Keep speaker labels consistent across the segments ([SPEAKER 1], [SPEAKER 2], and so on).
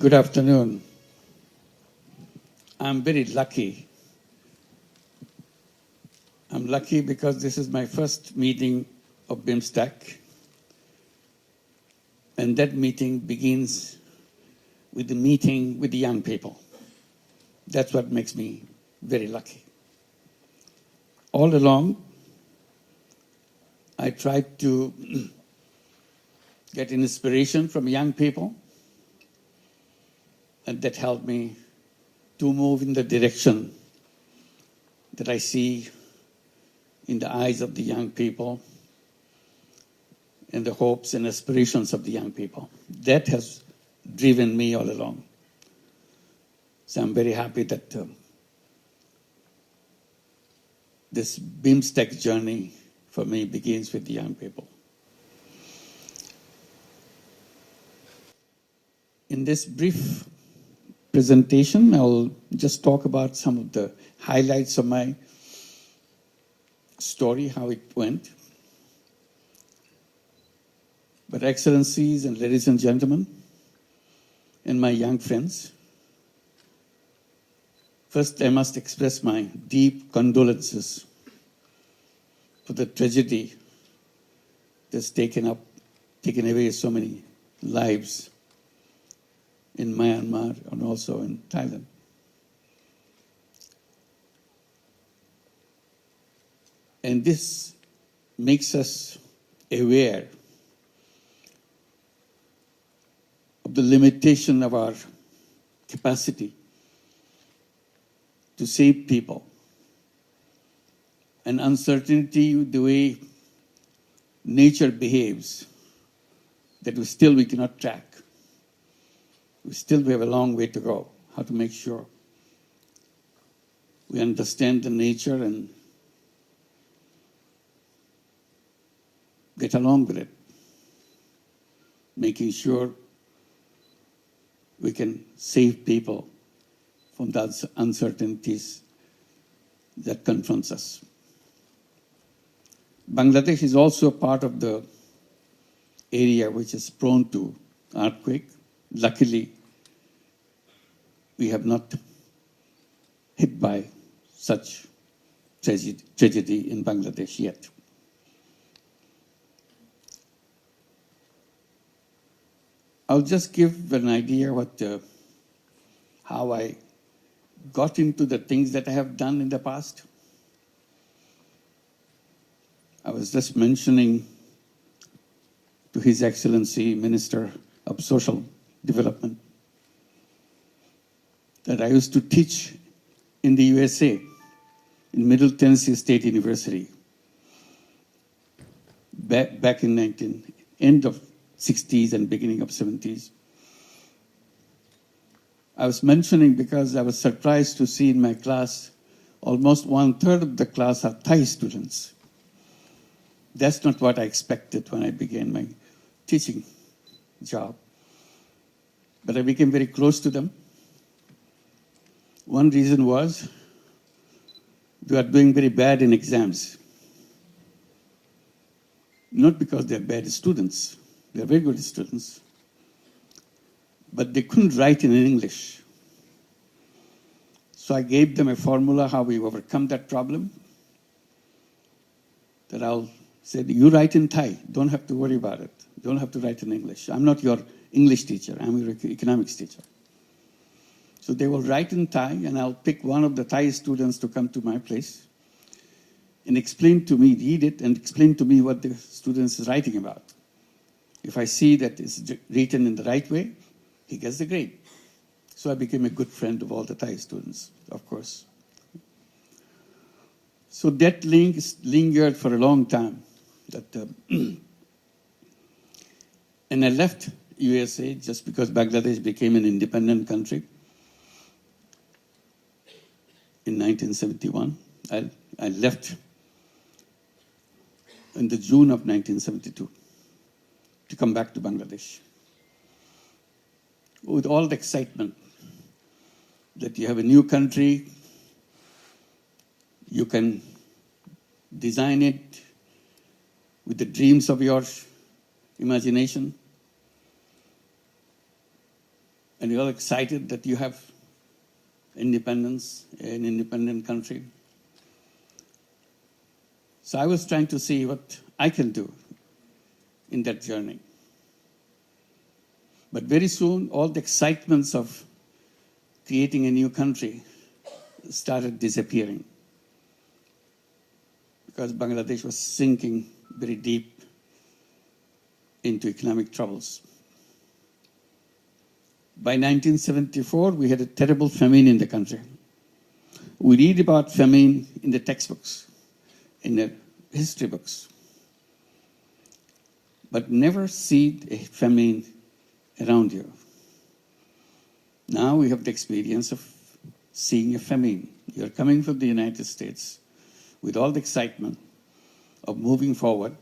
[SPEAKER 1] Good afternoon. I'm very lucky. I'm lucky because this is my first meeting of BIMSTEC, and that meeting begins with the meeting with the young people. That's what makes me very lucky. All along, I tried to get inspiration from young people, and that helped me to move in the direction that I see in the eyes of the young people and the hopes and aspirations of the young people. That has driven me all along. So I'm very happy that this BIMSTEC journey for me begins with the young people. In this brief presentation, I'll just talk about some of the highlights of my story, how it went. But Excellencies and ladies and gentlemen, and my young friends, first I must express my deep condolences for the tragedy that's taken away so many lives in Myanmar and also in Thailand. And this makes us aware of the limitation of our capacity to save people, and uncertainty, the way nature behaves, that we cannot track. We have a long way to go, how to make sure we understand the nature and get along with it, making sure we can save people from those uncertainties that confronts us. Bangladesh is also a part of the area which is prone to earthquake. Luckily, we have not hit by such tragedy in Bangladesh yet. I'll just give an idea how I got into the things that I have done in the past. I was just mentioning to His Excellency Minister of Social Development that I used to teach in the USA, in Middle Tennessee State University, back in end of 60s and beginning of 70s. I was mentioning because I was surprised to see in my class, almost 1/3 of the class are Thai students. That's not what I expected when I began my teaching job. But I became very close to them. One reason was they are doing very bad in exams. Not because they're bad students. They're very good students. But they couldn't write in English. So I gave them a formula how we overcome that problem. That I'll say, you write in Thai, don't have to worry about it. Don't have to write in English. I'm not your English teacher, I'm your economics teacher. So they will write in Thai, and I'll pick one of the Thai students to come to my place and explain to me, read it, and explain to me what the student is writing about. If I see that it's written in the right way, he gets the grade. So I became a good friend of all the Thai students, of course. So that link lingered for a long time. And I left USA just because Bangladesh became an independent country in 1971. I left in the June of 1972 to come back to Bangladesh with all the excitement that you have a new country, you can design it with the dreams of your imagination. and you're all excited that you have independence, an independent country. So I was trying to see what I can do in that journey. But very soon, all the excitements of creating a new country started disappearing because Bangladesh was sinking very deep into economic troubles. By 1974, we had a terrible famine in the country. We read about famine in the textbooks, in the history books, but never see a famine around you. Now we have the experience of seeing a famine. You're coming from the United States with all the excitement of moving forward.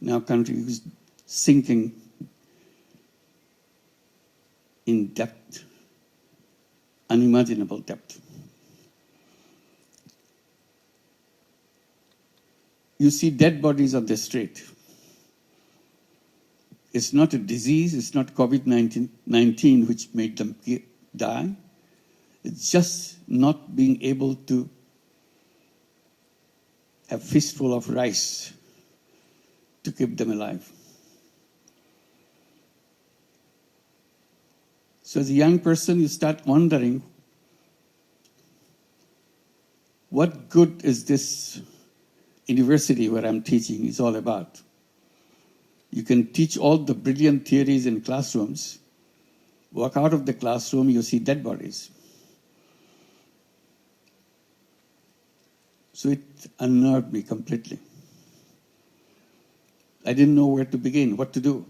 [SPEAKER 1] Now country is sinking in depth, unimaginable depth. You see dead bodies on the street. It's not a disease, it's not COVID-19 which made them die. It's just not being able to have a fistful of rice to keep them alive. So as a young person, you start wondering, what good is this university where I'm teaching is all about? You can teach all the brilliant theories in classrooms, walk out of the classroom, you see dead bodies. So it unnerved me completely. I didn't know where to begin, what to do.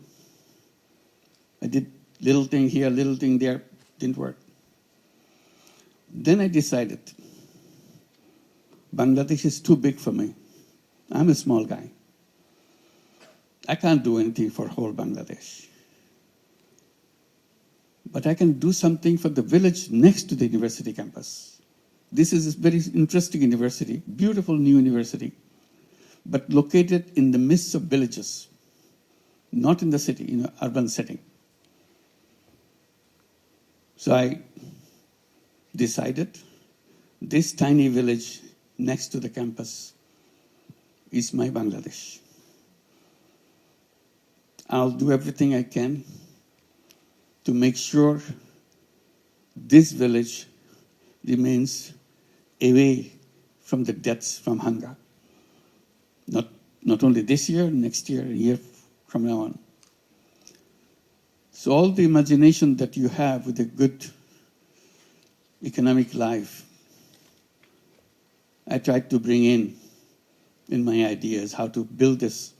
[SPEAKER 1] I did little thing here, little thing there, didn't work. Then I decided, Bangladesh is too big for me. I'm a small guy. I can't do anything for whole Bangladesh. But I can do something for the village next to the university campus. This is a very interesting university, beautiful new university, but located in the midst of villages, not in the city, in an urban setting. So I decided this tiny village next to the campus is my Bangladesh. I'll do everything I can to make sure this village remains away from the deaths from hunger. Not only this year, next year, a year from now on. So all the imagination that you have with a good economic life, I tried to bring in my ideas, how to build this,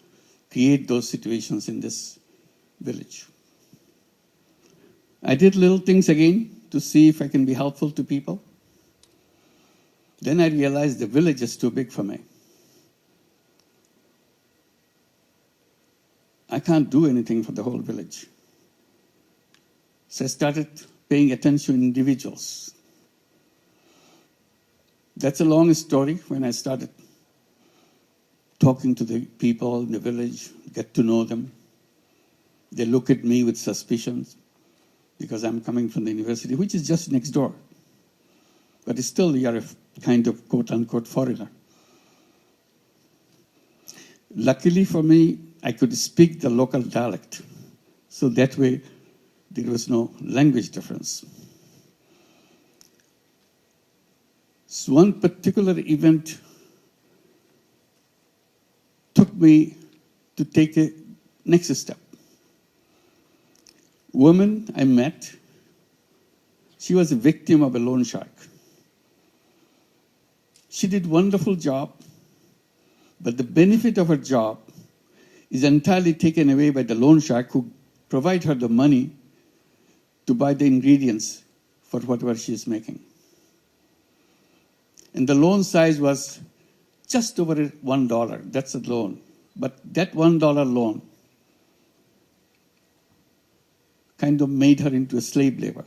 [SPEAKER 1] create those situations in this village. I did little things again to see if I can be helpful to people. Then I realized the village is too big for me. I can't do anything for the whole village. So I started paying attention to individuals. That's a long story. When I started talking to the people in the village, get to know them, they look at me with suspicions because I'm coming from the university, which is just next door. But still, you're a kind of quote-unquote foreigner. Luckily for me, I could speak the local dialect. So that way, there was no language difference. So one particular event took me to take a next step. Woman I met, she was a victim of a loan shark. She did a wonderful job, but the benefit of her job is entirely taken away by the loan shark who provide her the money to buy the ingredients for whatever she is making. And the loan size was just over $1. That's a loan. But that $1 loan kind of made her into a slave labor.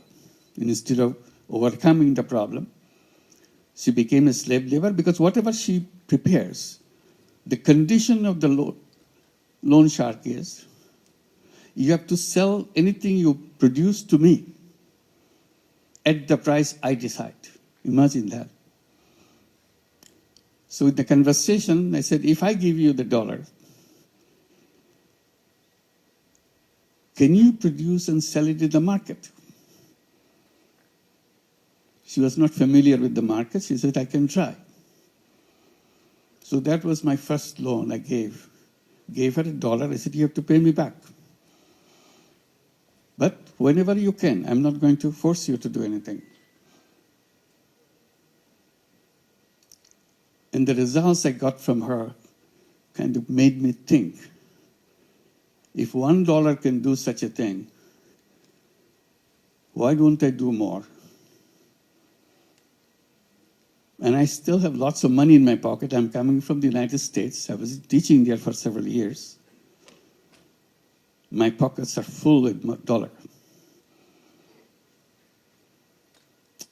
[SPEAKER 1] And instead of overcoming the problem, she became a slave labor because whatever she prepares, the condition of the loan shark is, you have to sell anything you produce to me. at the price I decide. Imagine that. So in the conversation, I said, if I give you the dollar, can you produce and sell it in the market? She was not familiar with the market. She said, I can try. So that was my first loan I gave. Gave her $1. I said, you have to pay me back. But whenever you can, I'm not going to force you to do anything. And the results I got from her kind of made me think, if $1 can do such a thing, why don't I do more? And I still have lots of money in my pocket. I'm coming from the United States. I was teaching there for several years. My pockets are full with dollar.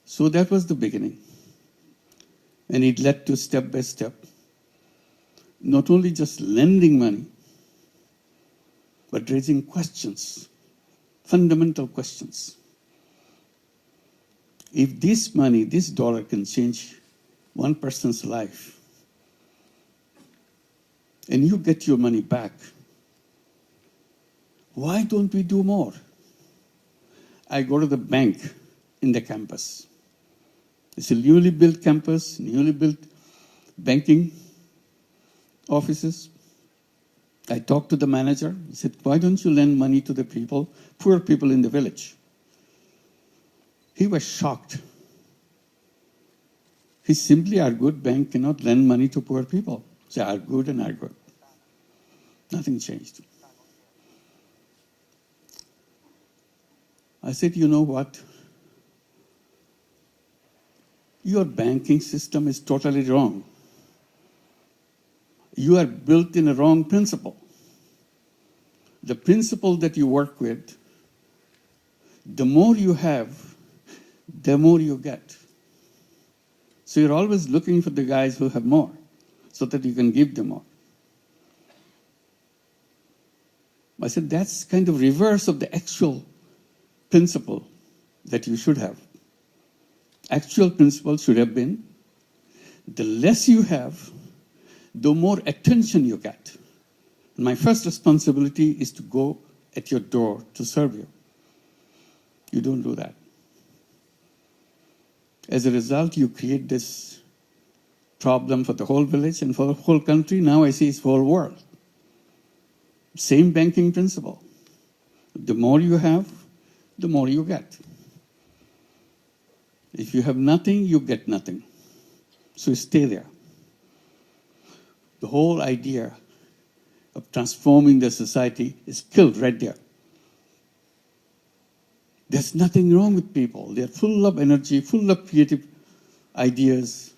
[SPEAKER 1] So that was the beginning. And it led to step by step, not only just lending money, but raising questions, fundamental questions. If this money, this dollar can change one person's life, and you get your money back, why don't we do more? I go to the bank in the campus. It's a newly built campus, newly built banking offices. I talked to the manager. He said, why don't you lend money to the people, poor people in the village? He was shocked. He simply argued, bank cannot lend money to poor people. So I argued and argued. Nothing changed. I said, you know what? Your banking system is totally wrong. You are built in a wrong principle. The principle that you work with, the more you have, the more you get. So you're always looking for the guys who have more, so that you can give them more. I said, that's kind of reverse of the actual principle that you should have. Actual principle should have been, the less you have, the more attention you get. And my first responsibility is to go at your door to serve you. You don't do that. As a result, you create this problem for the whole village and for the whole country. Now I see it's the whole world. Same banking principle. The more you have, the more you get. If you have nothing, you get nothing. So stay there. The whole idea of transforming the society is killed right there. There's nothing wrong with people. They're full of energy, full of creative ideas,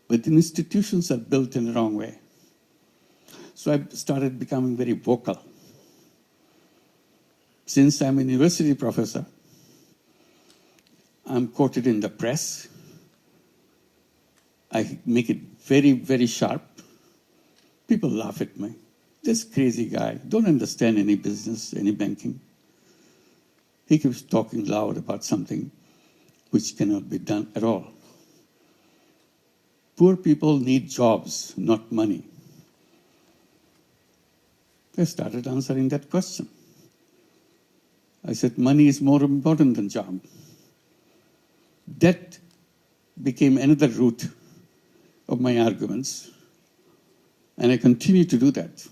[SPEAKER 1] but the institutions are built in the wrong way. So I started becoming very vocal. Since I'm a university professor, I'm quoted in the press. I make it very, very sharp. People laugh at me. This crazy guy, don't understand any business, any banking. He keeps talking loud about something which cannot be done at all. Poor people need jobs, not money. I started answering that question. I said, money is more important than job. That became another root of my arguments, and I continue to do that.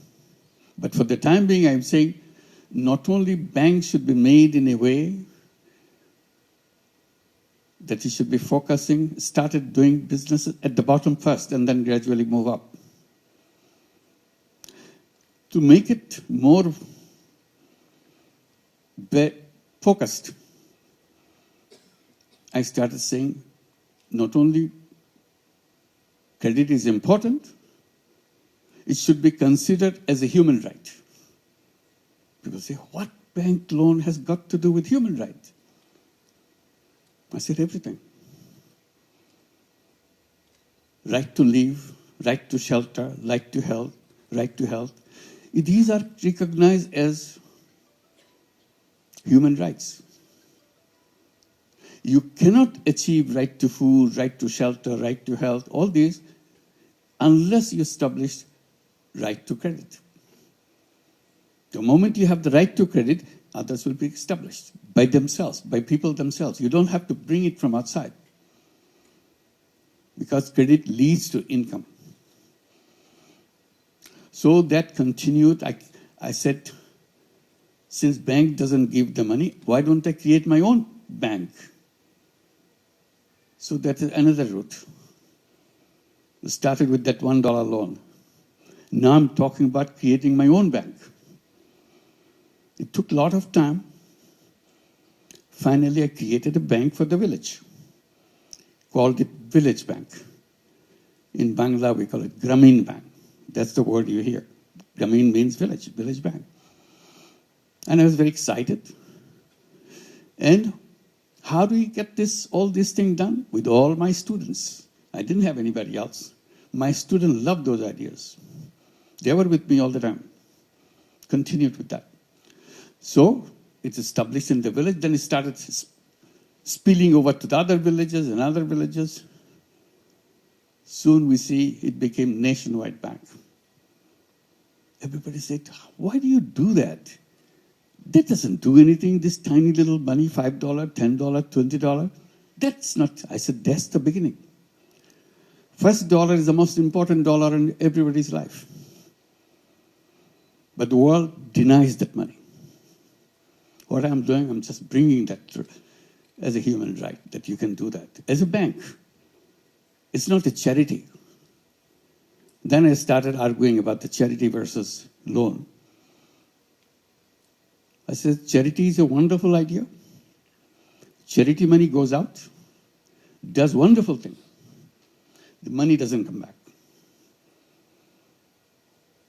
[SPEAKER 1] But for the time being, I'm saying, not only banks should be made in a way that it should be focusing, started doing business at the bottom first and then gradually move up. To make it more focused, I started saying not only credit is important, it should be considered as a human right. People say, what bank loan has got to do with human rights? I said, everything. Right to live, right to shelter, right to health, right to health. These are recognized as human rights. You cannot achieve right to food, right to shelter, right to health, all these, unless you establish right to credit. The moment you have the right to credit, others will be established by themselves, by people themselves. You don't have to bring it from outside, because credit leads to income. So that continued. I said, since bank doesn't give the money, why don't I create my own bank? So that is another route. We started with that $1 loan. Now I'm talking about creating my own bank. It took a lot of time. Finally, I created a bank for the village. Called it Village Bank. In Bangla, we call it Grameen Bank. That's the word you hear. Grameen means village, village bank. And I was very excited. And how do we get all this thing done? With all my students. I didn't have anybody else. My students loved those ideas. They were with me all the time. Continued with that. So it's established in the village. Then it started spilling over to the other villages and other villages. Soon we see it became nationwide bank. Everybody said, why do you do that? That doesn't do anything, this tiny little money, $5, $10, $20. That's not, I said, that's the beginning. First dollar is the most important dollar in everybody's life. But the world denies that money. What I'm doing, I'm just bringing that as a human right, that you can do that. As a bank, it's not a charity. Then I started arguing about the charity versus loan. I said, charity is a wonderful idea. Charity money goes out, does wonderful things. The money doesn't come back.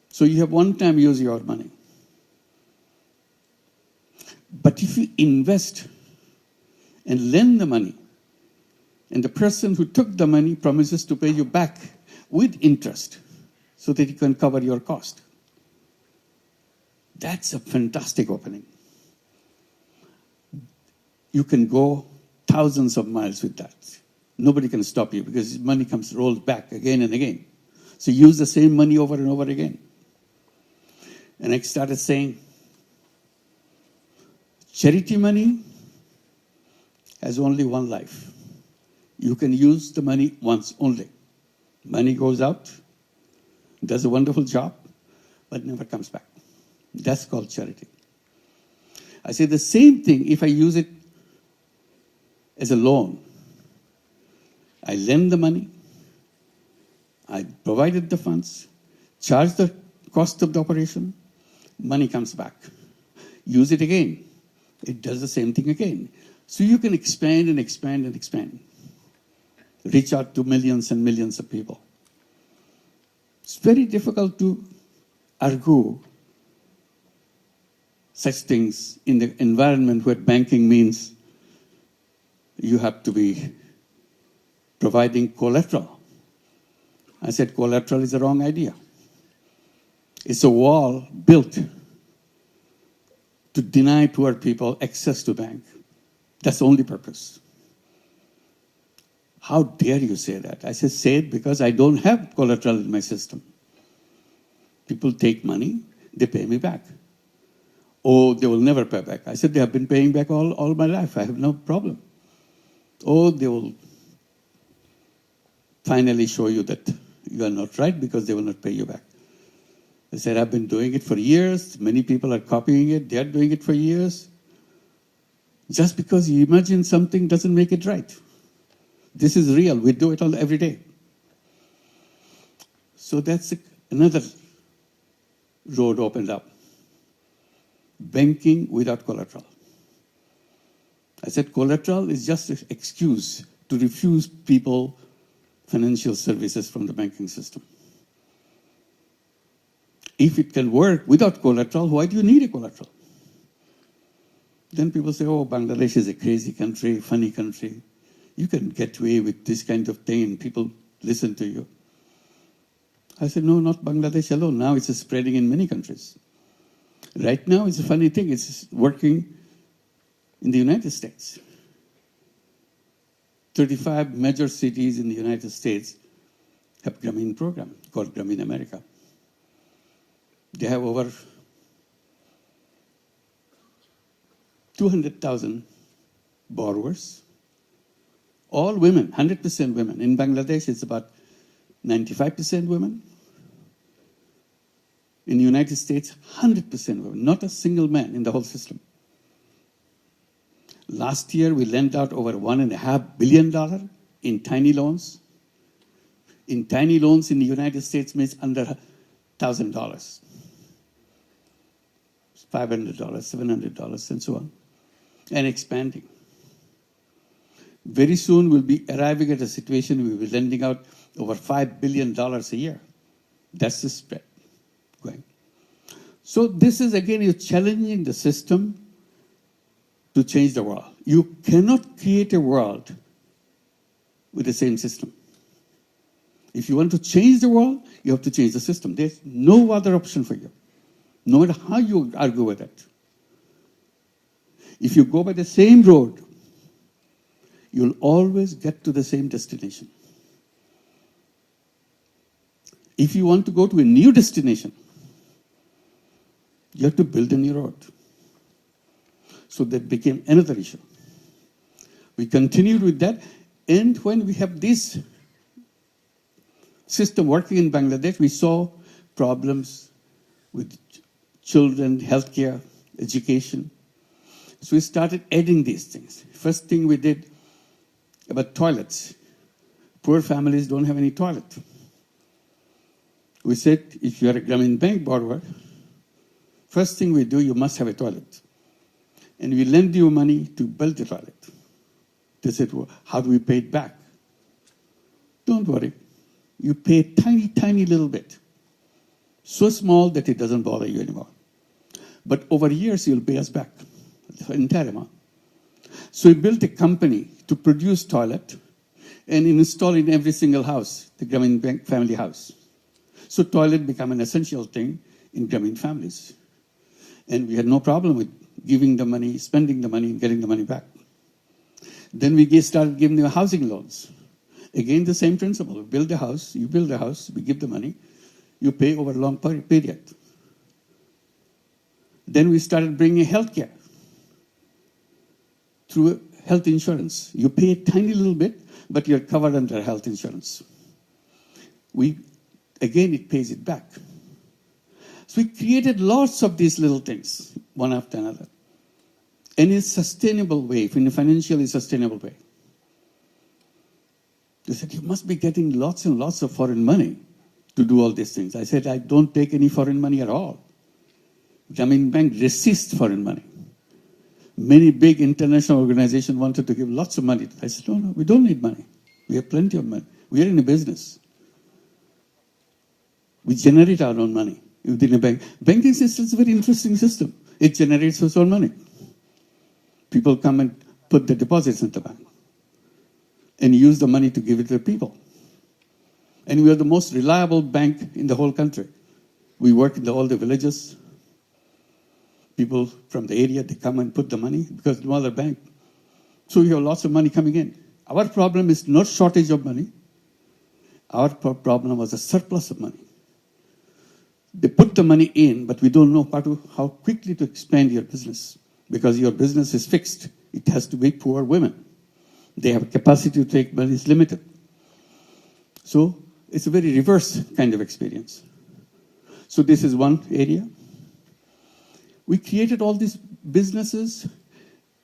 [SPEAKER 1] So you have one time use your money. But if you invest and lend the money, and the person who took the money promises to pay you back with interest so that you can cover your cost, that's a fantastic opening. You can go thousands of miles with that. Nobody can stop you because money rolls back again and again. So use the same money over and over again. And I started saying, charity money has only one life. You can use the money once only. Money goes out, does a wonderful job, but never comes back. That's called charity. I say the same thing if I use it as a loan. I lend the money, I provided the funds, charge the cost of the operation, money comes back. Use it again. It does the same thing again. So you can expand and expand and expand. Reach out to millions and millions of people. It's very difficult to argue such things in the environment where banking means you have to be providing collateral. I said collateral is the wrong idea. It's a wall built to deny poor people access to bank. That's the only purpose. How dare you say that? I said, say it because I don't have collateral in my system. People take money, they pay me back. Oh, they will never pay back. I said, they have been paying back all my life. I have no problem. Oh, they will finally show you that you are not right because they will not pay you back. I said, I've been doing it for years. Many people are copying it. They are doing it for years. Just because you imagine something doesn't make it right. This is real. We do it all every day. So that's another road opened up. Banking without collateral. I said collateral is just an excuse to refuse people financial services from the banking system. If it can work without collateral, why do you need a collateral? Then people say, oh, Bangladesh is a crazy country, funny country. You can get away with this kind of thing and people listen to you. I said, no, not Bangladesh alone. Now it's spreading in many countries. Right now, it's a funny thing. It's working in the United States. 35 major cities in the United States have Grameen program called Grameen America. They have over 200,000 borrowers, all women, 100% women. In Bangladesh, it's about 95% women. In the United States, 100% women, not a single man in the whole system. Last year, we lent out over $1.5 billion in tiny loans. In tiny loans in the United States means under $1,000, $500, $700, and so on, and expanding. Very soon, we'll be arriving at a situation we'll be lending out over $5 billion a year. That's the spread going. So this is, again, you're challenging the system to change the world. You cannot create a world with the same system. If you want to change the world, you have to change the system. There's no other option for you, no matter how you argue with it. If you go by the same road, you'll always get to the same destination. If you want to go to a new destination, you have to build a new road. So that became another issue. We continued with that, and when we have this system working in Bangladesh, we saw problems with children, healthcare, education. So we started adding these things. First thing we did about toilets. Poor families don't have any toilet. We said, if you are a Grameen Bank borrower, first thing we do, you must have a toilet. And we lend you money to build the toilet. They said, well, how do we pay it back? Don't worry. You pay a tiny, tiny little bit. So small that it doesn't bother you anymore. But over years, you'll pay us back the entire amount. So we built a company to produce toilet and install in every single house, the Grameen Bank family house. So toilet became an essential thing in Grameen families. And we had no problem with giving the money, spending the money, and getting the money back. Then we started giving them housing loans. Again, the same principle. We build a house, you build a house, we give the money, you pay over a long period. Then we started bringing healthcare through health insurance. You pay a tiny little bit, but you're covered under health insurance. Again, it pays it back. So we created lots of these little things, one after another, in a sustainable way, in a financially sustainable way. They said, you must be getting lots and lots of foreign money to do all these things. I said, I don't take any foreign money at all. Grameen Bank resists foreign money. Many big international organizations wanted to give lots of money. I said, no, we don't need money. We have plenty of money. We are in a business. We generate our own money within a bank. Banking system is a very interesting system. It generates its own money. People come and put the deposits in the bank and use the money to give it to the people. And we are the most reliable bank in the whole country. We work in all the villages. People from the area, they come and put the money because no other bank. So we have lots of money coming in. Our problem is not shortage of money. Our problem was a surplus of money. They put the money in, but we don't know how quickly to expand your business because your business is fixed. It has to be poor women. They have capacity to take money is limited. So it's a very reverse kind of experience. So this is one area. We created all these businesses.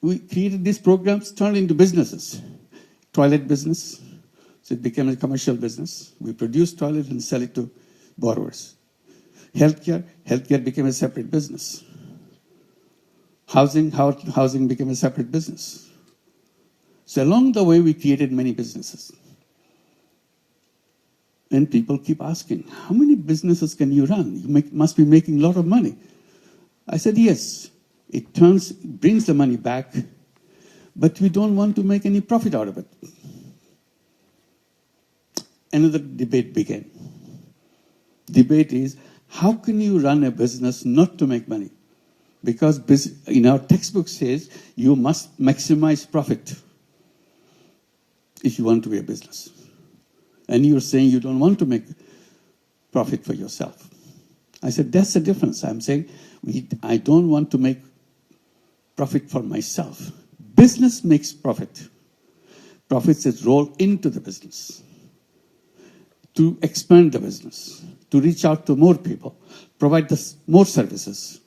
[SPEAKER 1] We created these programs, turned into businesses. Toilet business, so it became a commercial business. We produce toilet and sell it to borrowers. Healthcare became a separate business. Housing became a separate business. So along the way, we created many businesses. And people keep asking, how many businesses can you run? You must be making a lot of money. I said, yes, it brings the money back, but we don't want to make any profit out of it. Another debate began. Debate is, how can you run a business not to make money? Because in our textbook says, you must maximize profit. if you want to be a business. And you're saying you don't want to make profit for yourself. I said, that's the difference. I'm saying I don't want to make profit for myself. Business makes profit. Profits is rolled into the business to expand the business, to reach out to more people, provide more services.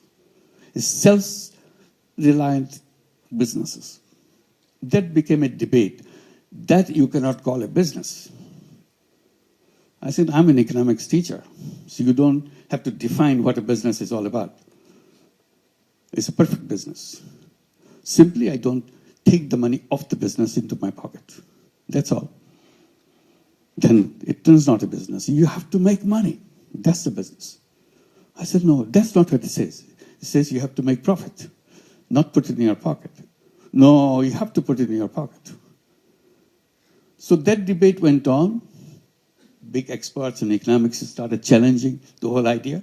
[SPEAKER 1] It's self-reliant businesses. That became a debate. That you cannot call a business. I said, I'm an economics teacher, so you don't have to define what a business is all about. It's a perfect business. Simply, I don't take the money off the business into my pocket. That's all. Then it turns not a business. You have to make money. That's the business. I said, no, that's not what it says. It says you have to make profit, not put it in your pocket. No, you have to put it in your pocket. So that debate went on. Big experts in economics started challenging the whole idea.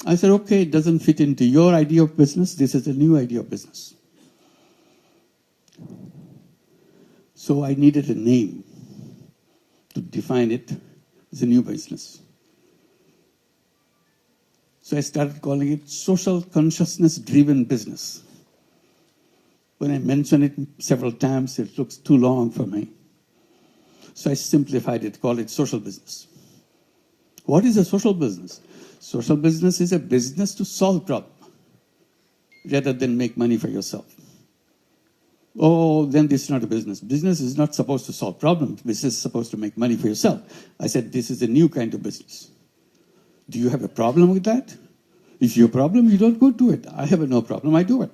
[SPEAKER 1] I said, okay, it doesn't fit into your idea of business. This is a new idea of business. So I needed a name to define it as a new business. So I started calling it social consciousness-driven business. When I mention it several times, it looks too long for me. So I simplified it, called it social business. What is a social business? Social business is a business to solve problems rather than make money for yourself. Oh, then this is not a business. Business is not supposed to solve problems. Business is supposed to make money for yourself. I said, this is a new kind of business. Do you have a problem with that? If you have a problem, you don't go do it. I have no problem, I do it.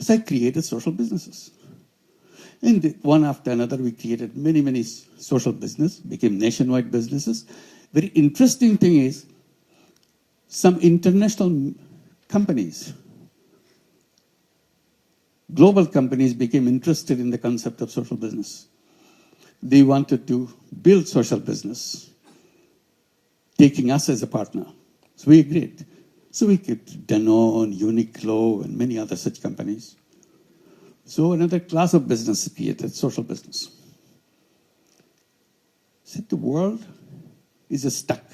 [SPEAKER 1] So I created social businesses. And one after another, we created many, many social business, became nationwide businesses. Very interesting thing is, some international companies, global companies became interested in the concept of social business. They wanted to build social business, taking us as a partner. So we agreed. So we kept Danone, Uniqlo, and many other such companies. So another class of business created, social business. Said the world is stuck.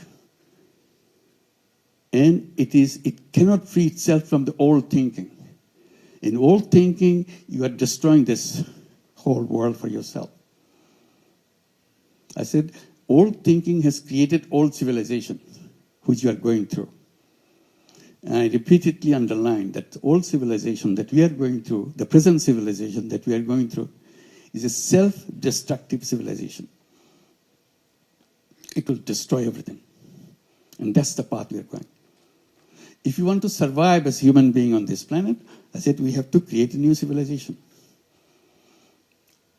[SPEAKER 1] And it cannot free itself from the old thinking. In old thinking, you are destroying this whole world for yourself. I said, old thinking has created old civilization, which you are going through. And I repeatedly underlined that old civilization that we are going through, the present civilization that we are going through, is a self-destructive civilization. It will destroy everything. And that's the path we are going. If you want to survive as human being on this planet, I said we have to create a new civilization,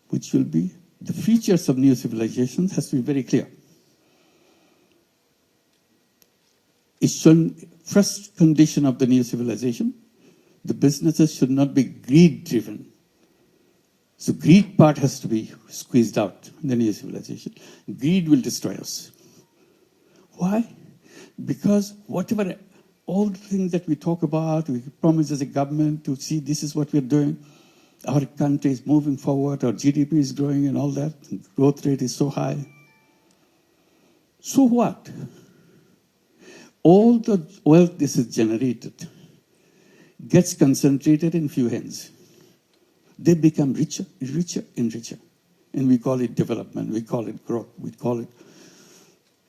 [SPEAKER 1] which will be, the features of new civilizations has to be very clear. First condition of the new civilization, the businesses should not be greed-driven. So greed part has to be squeezed out in the new civilization. Greed will destroy us. Why? Because whatever, all the things that we talk about, we promise as a government to see this is what we're doing. Our country is moving forward, our GDP is growing and all that. Growth rate is so high. So what? All the wealth this is generated gets concentrated in few hands. They become richer, richer, and richer. And we call it development, we call it growth, we call it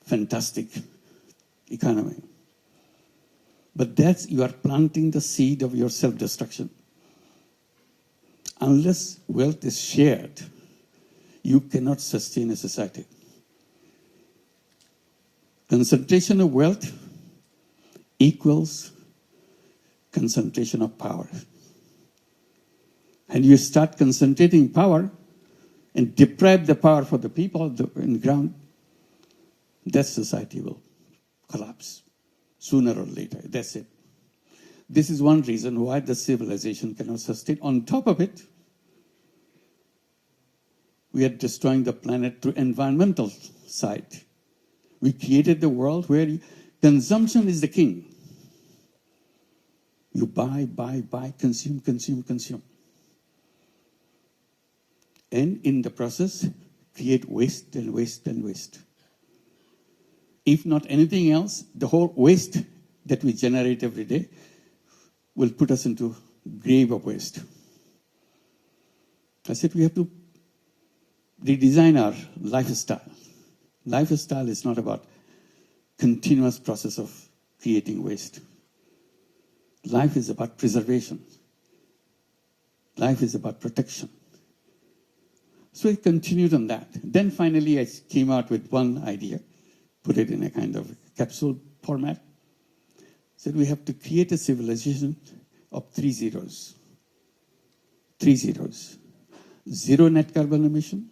[SPEAKER 1] fantastic economy. But that's, you are planting the seed of your self-destruction. Unless wealth is shared, you cannot sustain a society. Concentration of wealth equals concentration of power. And you start concentrating power and deprive the power for the people on the ground, that society will collapse sooner or later. That's it. This is one reason why the civilization cannot sustain. On top of it, we are destroying the planet through environmental side. We created the world where consumption is the king. You buy, buy, buy, consume, consume, consume. and in the process, create waste and waste and waste. If not anything else, the whole waste that we generate every day will put us into grave of waste. I said we have to redesign our lifestyle. Lifestyle is not about continuous process of creating waste. Life is about preservation. Life is about protection. So I continued on that. Then finally I came out with one idea, put it in a kind of capsule format. Said we have to create a civilization of 3 zeros. 3 zeros. 0 net carbon emission,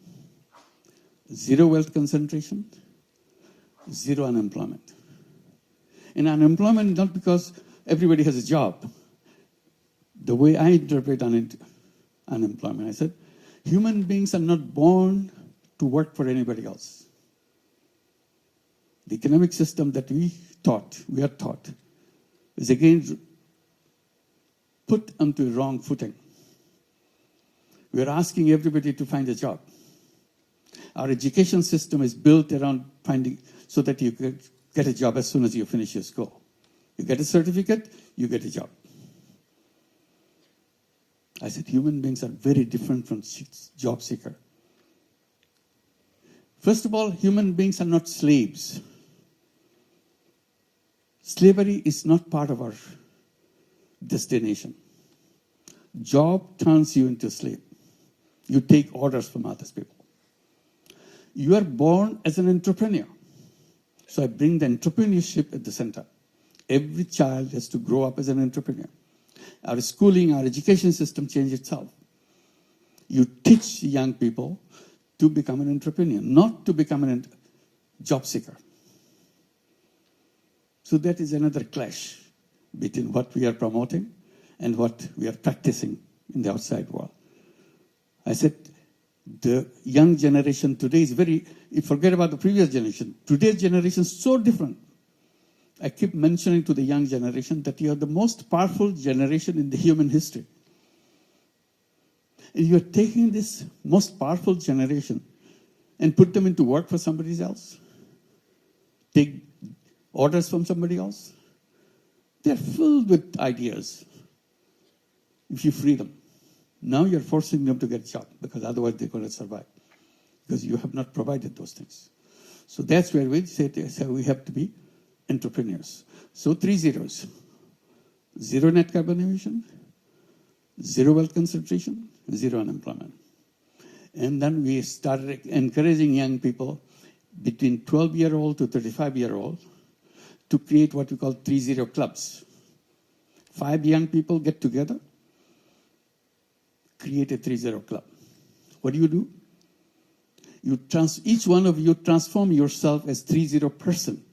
[SPEAKER 1] 0 wealth concentration, 0 unemployment. And unemployment not because everybody has a job. The way I interpret unemployment, I said, human beings are not born to work for anybody else. The economic system that we are taught, is again put onto a wrong footing. We are asking everybody to find a job. Our education system is built around finding, so that you get a job as soon as you finish your school. You get a certificate, you get a job. I said, human beings are very different from job seeker. First of all, human beings are not slaves. Slavery is not part of our destination. Job turns you into a slave. You take orders from other people. You are born as an entrepreneur. So I bring the entrepreneurship at the center. Every child has to grow up as an entrepreneur. Our schooling, our education system change itself. You teach young people to become an entrepreneur, not to become a job seeker. So that is another clash between what we are promoting and what we are practicing in the outside world. I said, the young generation today is you forget about the previous generation. Today's generation is so different. I keep mentioning to the young generation that you are the most powerful generation in the human history. And you are taking this most powerful generation and put them into work for somebody else. Take orders from somebody else. They're filled with ideas. If you free them. Now you're forcing them to get a job because otherwise they're going to survive. Because you have not provided those things. So that's where we say we have to be entrepreneurs. So 3 zeros. 0 net carbon emission, 0 wealth concentration, 0 unemployment. And then we started encouraging young people between 12-year-old to 35-year-old to create what we call 3-0 clubs. 5 young people get together, create a 3-0 club. What do? Each one of you transform yourself as 3-0 person.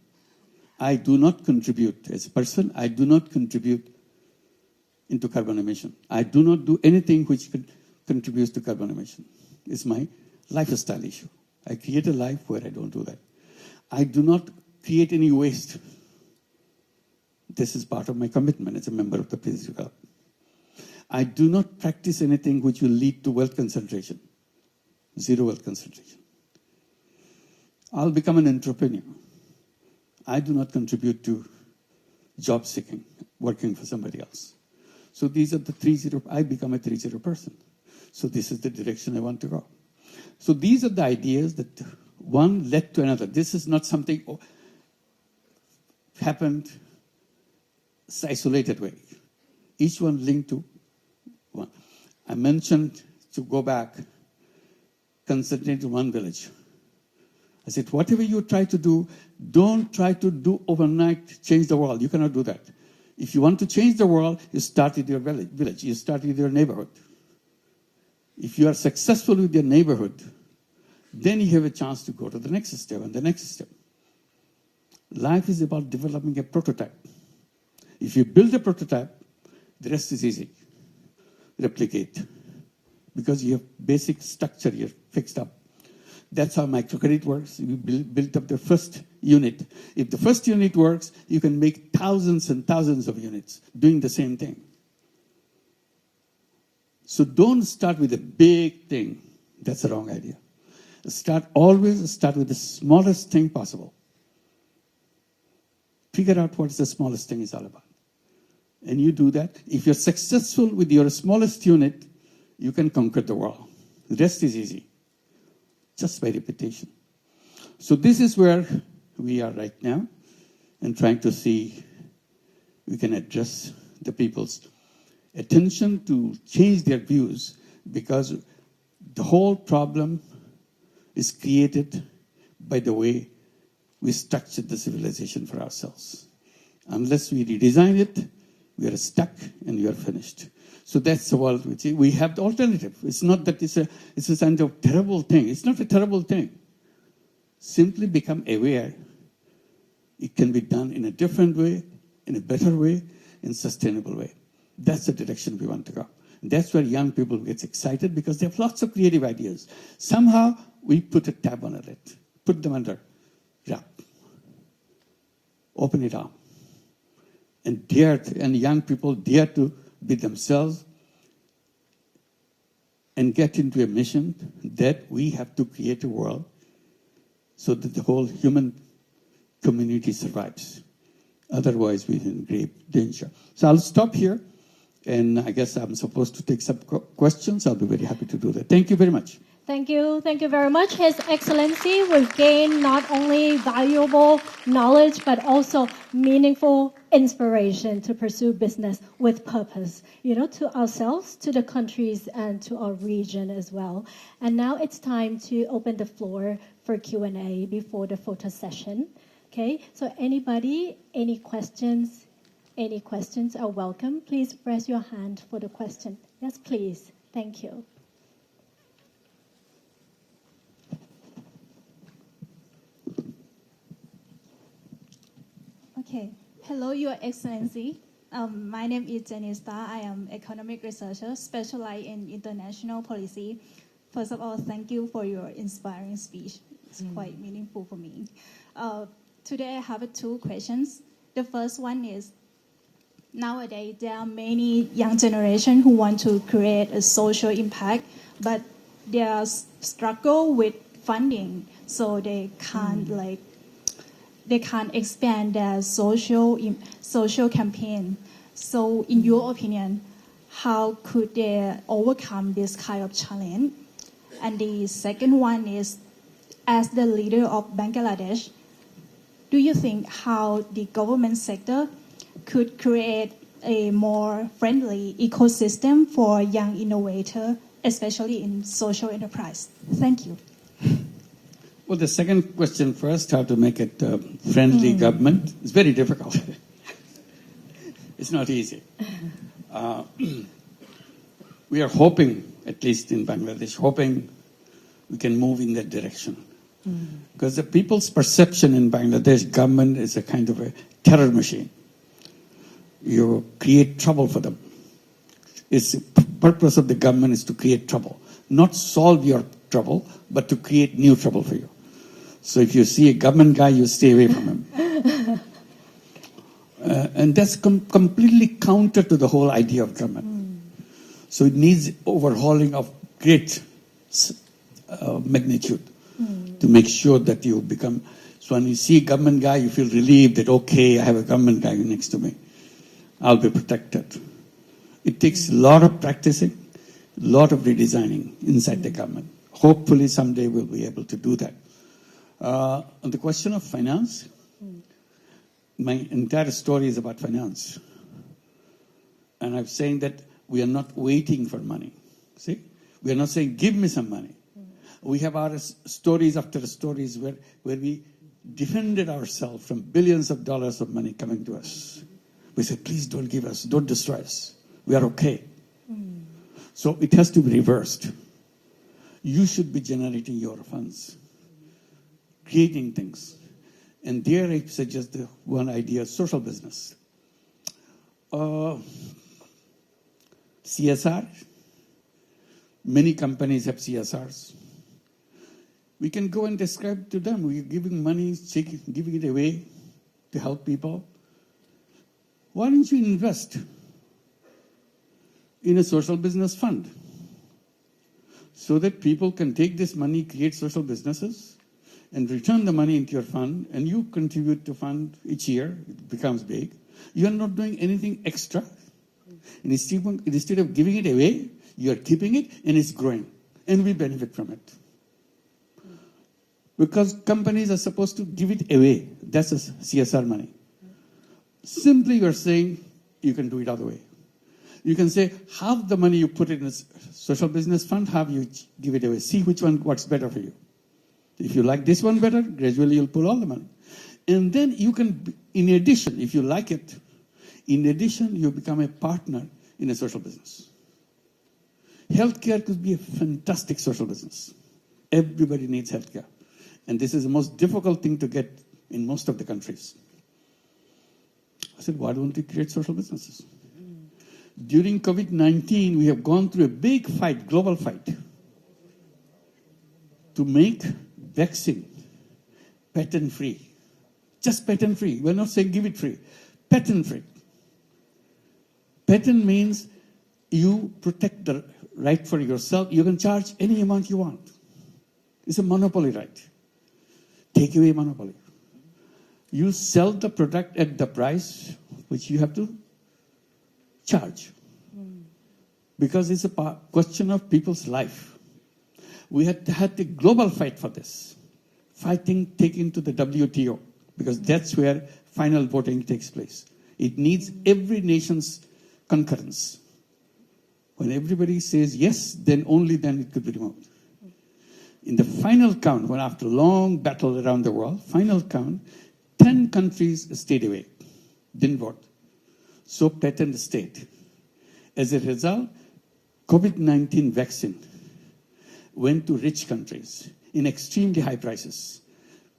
[SPEAKER 1] I do not contribute as a person. I do not contribute into carbon emission. I do not do anything which contributes to carbon emission. It's my lifestyle issue. I create a life where I don't do that. I do not create any waste. This is part of my commitment as a member of the Peace Club. I do not practice anything which will lead to wealth concentration. 0 wealth concentration. I'll become an entrepreneur. I do not contribute to job seeking, working for somebody else. So these are the 3-0, I become a 3-0 person. So this is the direction I want to go. So these are the ideas that one led to another. This is not something happened isolated way. Each one linked to one. I mentioned to go back, concentrate to one village. I said, whatever you try to do, don't try to do overnight, change the world. You cannot do that. If you want to change the world, you start with your village. You start with your neighborhood. If you are successful with your neighborhood, then you have a chance to go to the next step and the next step. Life is about developing a prototype. If you build a prototype, the rest is easy. Replicate. Because you have basic structure here fixed up. That's how microcredit works. You build up the first unit. If the first unit works, you can make thousands and thousands of units doing the same thing. So don't start with a big thing. That's the wrong idea. Always start with the smallest thing possible. Figure out what the smallest thing is all about. And you do that. If you're successful with your smallest unit, you can conquer the world. The rest is easy, just by repetition. So this is where we are right now, and trying to see we can address the people's attention to change their views, because the whole problem is created by the way we structured the civilization for ourselves. Unless we redesign it, we are stuck and we are finished. So that's the world we have the alternative. It's not that it's a kind of terrible thing. It's not a terrible thing. Simply become aware. It can be done in a different way, in a better way, in a sustainable way. That's the direction we want to go. And that's where young people get excited, because they have lots of creative ideas. Somehow we put a tab on it, put them under wrap, open it up, and young people dare to be themselves and get into a mission that we have to create a world so that the whole human community survives. Otherwise, we're in grave danger. So I'll stop here, and I guess I'm supposed to take some questions. I'll be very happy to do that. Thank you very much.
[SPEAKER 2] Thank you very much. His Excellency will gain not only valuable knowledge, but also meaningful inspiration to pursue business with purpose, to ourselves, to the countries, and to our region as well. And now it's time to open the floor for Q&A before the photo session. Okay, so anybody, any questions? Any questions are welcome. Please raise your hand for the question. Yes, please. Thank you.
[SPEAKER 3] Okay. Hello, Your Excellency. My name is Jenny Starr. I am economic researcher specialized in international policy. First of all, thank you for your inspiring speech. It's quite meaningful for me. Today I have two questions. The first one is, nowadays there are many young generation who want to create a social impact, but they are struggle with funding, so they can't they can't expand their social campaign. So in your opinion, how could they overcome this kind of challenge? And the second one is, as the leader of Bangladesh, do you think how the government sector could create a more friendly ecosystem for young innovators, especially in social enterprise? Thank you.
[SPEAKER 1] Well, the second question first, how to make it friendly government, is very difficult. It's not easy. We are hoping, at least in Bangladesh, we can move in that direction. Because the people's perception in Bangladesh government is a kind of a terror machine. You create trouble for them. Its purpose of the government is to create trouble, not solve your trouble, but to create new trouble for you. So if you see a government guy, you stay away from him. And that's completely counter to the whole idea of government. So it needs overhauling of great magnitude to make sure that you become. So when you see a government guy, you feel relieved that, okay, I have a government guy next to me. I'll be protected. It takes a lot of practicing, a lot of redesigning inside the government. Hopefully someday we'll be able to do that. On the question of finance, my entire story is about finance. And I'm saying that we are not waiting for money. See? We are not saying, give me some money. We have our stories after stories where we defended ourselves from billions of dollars of money coming to us. We said, please don't give us, don't destroy us. We are okay. So it has to be reversed. You should be generating your funds, creating things. And there I suggest the one idea, social business. CSR. Many companies have CSRs. We can go and describe to them. We're giving money, giving it away to help people. Why don't you invest in a social business fund? so that people can take this money, create social businesses, and return the money into your fund, and you contribute to fund each year. It becomes big. You are not doing anything extra. And instead of giving it away, you are keeping it, and it's growing. And we benefit from it. Because companies are supposed to give it away. That's a CSR money. Simply you're saying you can do it other way. You can say half the money you put in a social business fund, half you give it away. See which one works better for you. If you like this one better, gradually you'll pull all the money. And then you can, in addition, if you like it, in addition, you become a partner in a social business. Healthcare could be a fantastic social business. Everybody needs healthcare. And this is the most difficult thing to get in most of the countries. I said, why don't we create social businesses? During COVID-19, we have gone through a big fight, global fight, to make vaccine patent-free. Just patent-free. We're not saying give it free. Patent-free. Patent means you protect the right for yourself. You can charge any amount you want. It's a monopoly right. Take away monopoly. You sell the product at the price which you have to charge. Because it's a question of people's life. We had a global fight for this. Fighting taken to the WTO, because that's where final voting takes place. It needs every nation's concurrence. When everybody says yes, then only then it could be removed. In the final count, when after long battle around the world, final count, 10 countries stayed away, didn't vote. So patent stayed. As a result, COVID-19 vaccine went to rich countries in extremely high prices.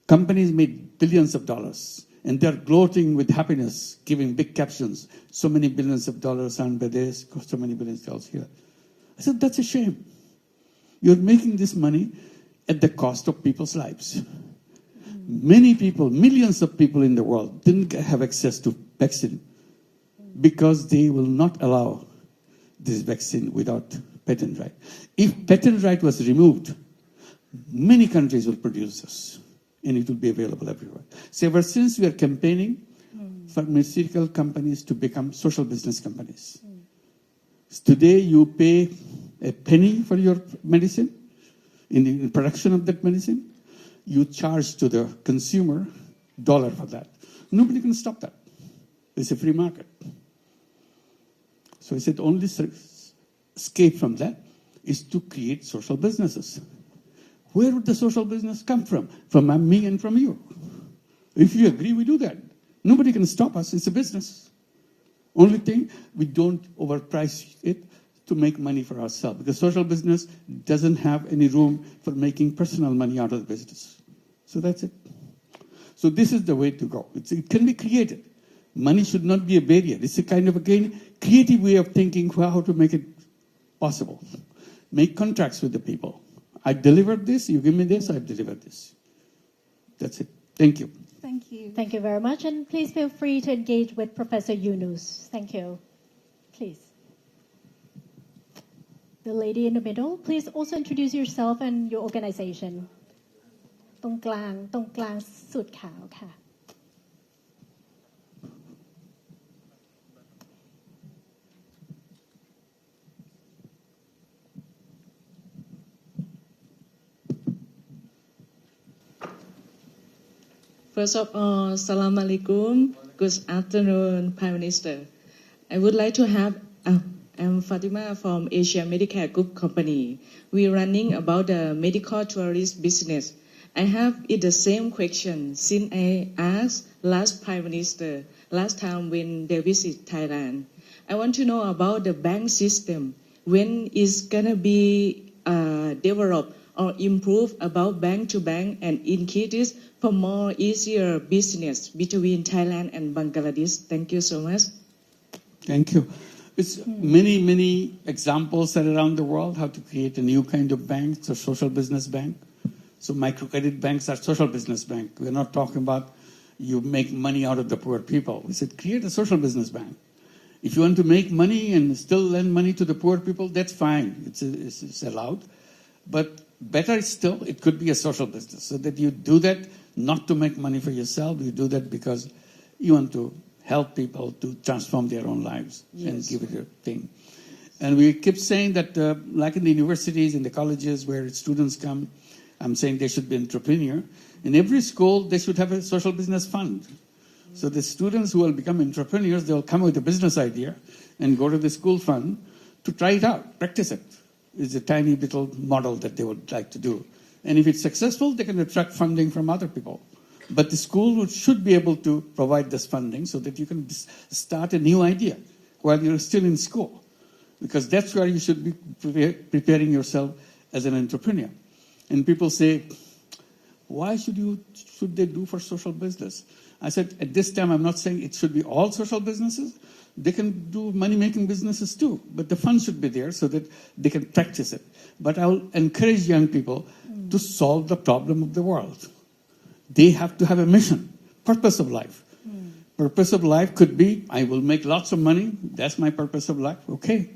[SPEAKER 1] Companies made billions of dollars, and they're gloating with happiness, giving big captions. So many billions of dollars earned by this, so many billions of dollars here. I said, that's a shame. You're making this money at the cost of people's lives. Many people, millions of people in the world didn't have access to vaccine because they will not allow this vaccine without patent right. If patent right was removed, many countries will produce this, and it will be available everywhere. So ever since we are campaigning pharmaceutical companies to become social business companies. Today you pay a penny for your medicine, in the production of that medicine, you charge to the consumer $1 for that. Nobody can stop that. It's a free market. So I said, only escape from that is to create social businesses. Where would the social business come from? From me and from you. If you agree, we do that. Nobody can stop us. It's a business. Only thing, we don't overprice it to make money for ourselves. Because social business doesn't have any room for making personal money out of the business. So that's it. So this is the way to go. It can be created. Money should not be a barrier. It's a kind of, again, creative way of thinking how to make it possible. Make contracts with the people. I delivered this, you give me this, I delivered this. That's it. Thank you.
[SPEAKER 3] Thank you.
[SPEAKER 2] Thank you very much. And please feel free to engage with Professor Yunus. Thank you. Please. The lady in the middle, please also introduce yourself and your organization. ตรงกลางสุดขาวค่ะ
[SPEAKER 4] First of all, Salam Alaikum. Good afternoon, Prime Minister. I would like to have, I'm Fatima from Asia Medicare Group Company. We're running about the medical tourist business. I have the same question since I asked last Prime Minister, last time when they visit Thailand. I want to know about the bank system. When is going to be developed or improved about bank to bank and increase for more easier business between Thailand and Bangladesh. Thank you so much.
[SPEAKER 1] Thank you. It's many examples are around the world how to create a new kind of bank, it's a social business bank. So microcredit banks are social business bank. We're not talking about you make money out of the poor people. We said create a social business bank. If you want to make money and still lend money to the poor people, that's fine. It's allowed. But better still, it could be a social business, so that you do that not to make money for yourself. You do that because you want to help people to transform their own lives and give it a thing. And we keep saying that, like in the universities, in the colleges where students come, I'm saying they should be entrepreneur. In every school, they should have a social business fund. So the students who will become entrepreneurs, they'll come with a business idea and go to the school fund to try it out, practice it. It's a tiny little model that they would like to do. And if it's successful, they can attract funding from other people. But the school should be able to provide this funding so that you can start a new idea while you're still in school. Because that's where you should be preparing yourself as an entrepreneur. And people say, why should they do for social business? I said, at this time, I'm not saying it should be all social businesses. They can do money-making businesses too, but the fund should be there so that they can practice it. But I will encourage young people to solve the problem of the world. They have to have a mission, purpose of life. Purpose of life could be, I will make lots of money. That's my purpose of life. Okay.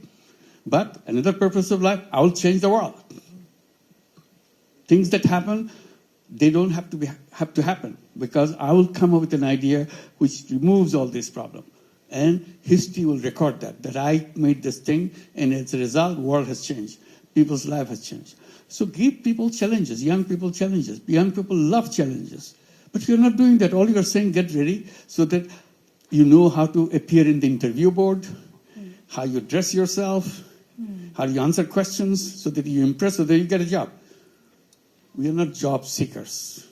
[SPEAKER 1] But another purpose of life, I will change the world. Things that happen, they don't have to happen, because I will come up with an idea which removes all these problems. And history will record that I made this thing, and as a result, the world has changed. People's life has changed. So give people challenges, young people challenges. Young people love challenges. But you're not doing that. All you're saying, get ready so that you know how to appear in the interview board, how you dress yourself, how you answer questions so that you impress, so that you get a job. We are not job seekers.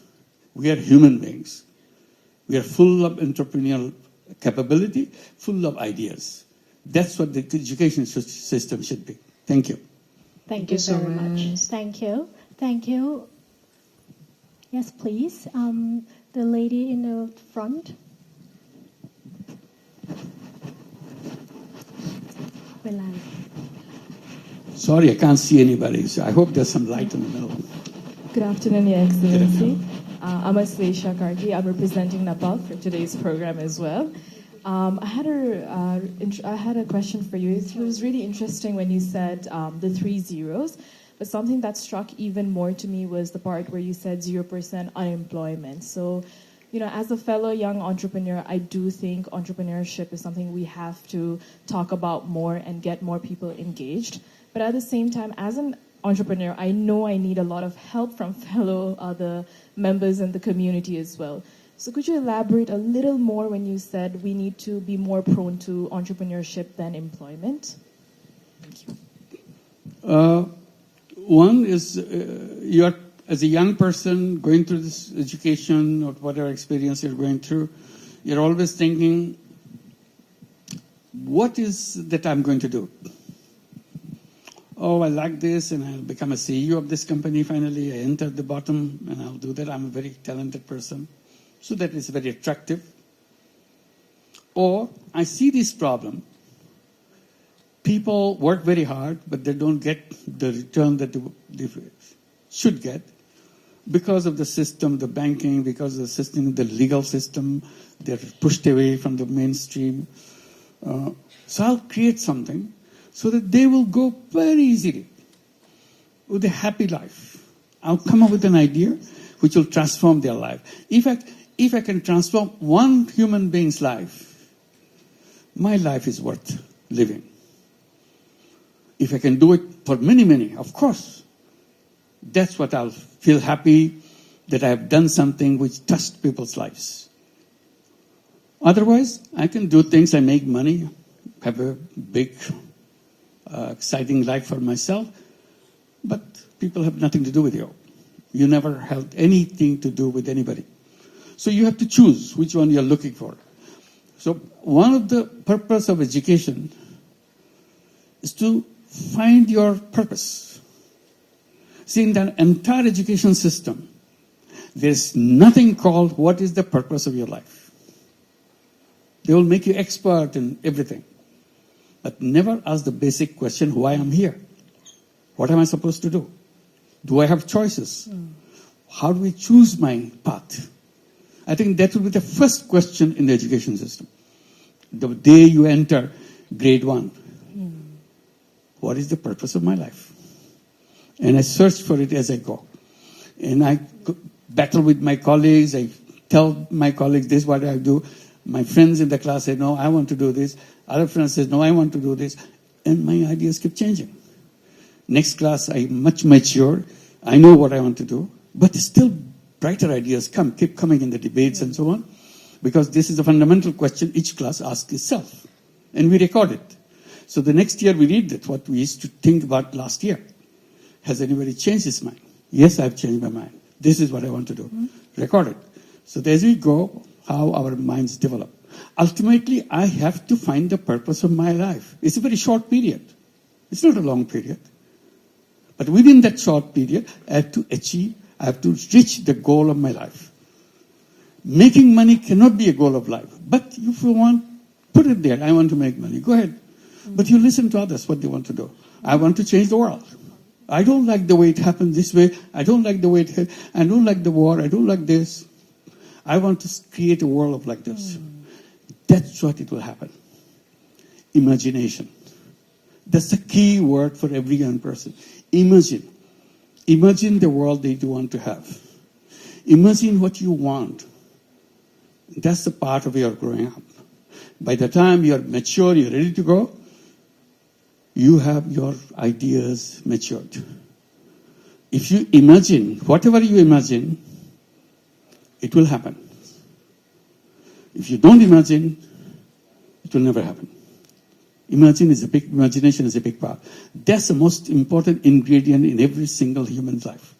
[SPEAKER 1] We are human beings. We are full of entrepreneurial capability, full of ideas. That's what the education system should be. Thank you.
[SPEAKER 2] Thank
[SPEAKER 4] you
[SPEAKER 2] you
[SPEAKER 4] so
[SPEAKER 2] very much.
[SPEAKER 4] much.
[SPEAKER 2] Thank you. Thank you. Yes, please. The lady in the front.
[SPEAKER 1] Sorry, I can't see anybody. So I hope there's some light in the middle.
[SPEAKER 5] Good afternoon, Your Excellency. I'm Asley Shakargi. I'm representing Nepal for today's program as well. I had a question for you. It was really interesting when you said the 3 zeros, but something that struck even more to me was the part where you said 0% unemployment. So, you know, as a fellow young entrepreneur, I do think entrepreneurship is something we have to talk about more and get more people engaged. But at the same time, as an entrepreneur, I know I need a lot of help from fellow other members in the community as well. So could you elaborate a little more when you said we need to be more prone to entrepreneurship than employment? Thank you.
[SPEAKER 1] One is you are, as a young person going through this education or whatever experience you're going through, you're always thinking, what is that I'm going to do? Oh, I like this, and I'll become a CEO of this company finally. I enter the bottom, and I'll do that. I'm a very talented person. So that is very attractive. Or I see this problem. People work very hard, but they don't get the return that they should get because of the system, the banking, because of the system, the legal system. They're pushed away from the mainstream. So I'll create something so that they will go very easily with a happy life. I'll come up with an idea which will transform their life. If I can transform one human being's life, my life is worth living. If I can do it for many, many, of course, that's what I'll feel happy that I have done something which touched people's lives. Otherwise, I can do things, I make money, have a big, exciting life for myself, but people have nothing to do with you. You never held anything to do with anybody. So you have to choose which one you're looking for. So one of the purpose of education is to find your purpose. See, in the entire education system, there's nothing called what is the purpose of your life. They will make you expert in everything. But never ask the basic question, why I'm here? What am I supposed to do? Do I have choices? How do we choose my path? I think that will be the first question in the education system. The day you enter grade 1, what is the purpose of my life? And I search for it as I go. And I battle with my colleagues. I tell my colleagues, this is what I do. My friends in the class say, no, I want to do this. Other friends say, no, I want to do this. And my ideas keep changing. Next class, I'm much mature. I know what I want to do. But still, brighter ideas keep coming in the debates and so on. Because this is a fundamental question each class asks itself. And we record it. So the next year we read that, what we used to think about last year. Has anybody changed his mind? Yes, I've changed my mind. This is what I want to do. Record it. So as we go, how our minds develop. Ultimately, I have to find the purpose of my life. It's a very short period. It's not a long period. But within that short period, I have to reach the goal of my life. Making money cannot be a goal of life. But if you want, put it there. I want to make money. Go ahead. But you listen to others, what they want to do. I want to change the world. I don't like the way it happens this way. I don't like the way I don't like the war. I don't like this. I want to create a world like this. That's what it will happen. Imagination. That's the key word for every young person. Imagine. Imagine the world that you want to have. Imagine what you want. That's the part of your growing up. By the time you're mature, you're ready to go, you have your ideas matured. If you imagine, whatever you imagine, it will happen. If you don't imagine, it will never happen. Imagination is a big part. That's the most important ingredient in every single human's life.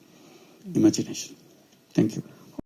[SPEAKER 1] Imagination. Thank you.